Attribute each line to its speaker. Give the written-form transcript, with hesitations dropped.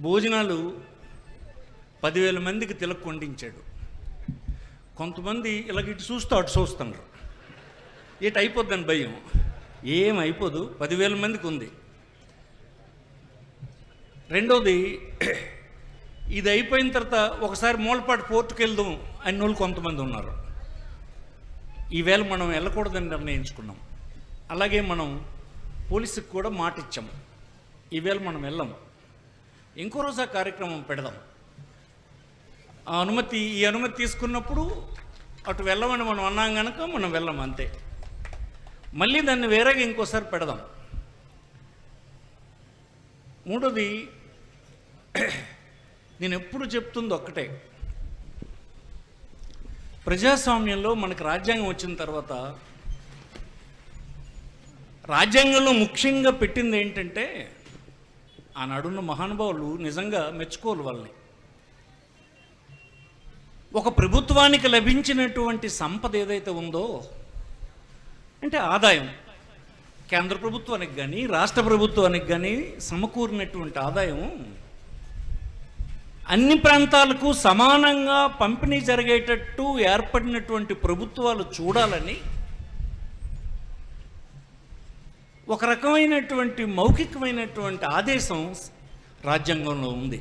Speaker 1: భోజనాలు 10,000 మందికి తిలక్ వండించాడు. కొంతమంది ఇలాగ ఇటు చూస్తూ అటు చూస్తున్నారు. ఇటు అయిపోద్దని భయం. ఏం అయిపోదు, 10,000 మందికి ఉంది. రెండోది, ఇది అయిపోయిన తర్వాత ఒకసారి మూలపాటు పోర్టుకు వెళ్దాం అన్ని వాళ్ళు కొంతమంది ఉన్నారు. ఈవేళ మనం వెళ్ళకూడదని నిర్ణయించుకున్నాం. అలాగే మనం పోలీసుకి కూడా మాట ఇచ్చాము, ఈవేళ మనం వెళ్ళాము, ఇంకో రోజు ఆ కార్యక్రమం పెడదాం. ఈ అనుమతి తీసుకున్నప్పుడు అటు వెళ్ళమని మనం అన్నాం కనుక మనం వెళ్ళాం, అంతే. మళ్ళీ దాన్ని వేరేగా ఇంకోసారి పెడదాం. మూడోది, నేను ఎప్పుడు చెప్తుంది ఒక్కటే, ప్రజాస్వామ్యంలో మనకు రాజ్యాంగం వచ్చిన తర్వాత రాజ్యాంగంలో ముఖ్యంగా పెట్టింది ఏంటంటే, ఆనాడున్న మహానుభావులు నిజంగా మెచ్చుకోవాలి వాళ్ళని. ఒక ప్రభుత్వానికి లభించినటువంటి సంపద ఏదైతే ఉందో అంటే ఆదాయం, కేంద్ర ప్రభుత్వానికి కానీ రాష్ట్ర ప్రభుత్వానికి కానీ సమకూరినటువంటి ఆదాయం అన్ని ప్రాంతాలకు సమానంగా పంపిణీ జరిగేటట్టు ఏర్పడినటువంటి ప్రభుత్వాలు చూడాలని ఒక రకమైనటువంటి మౌఖికమైనటువంటి ఆదేశం రాజ్యాంగంలో ఉంది.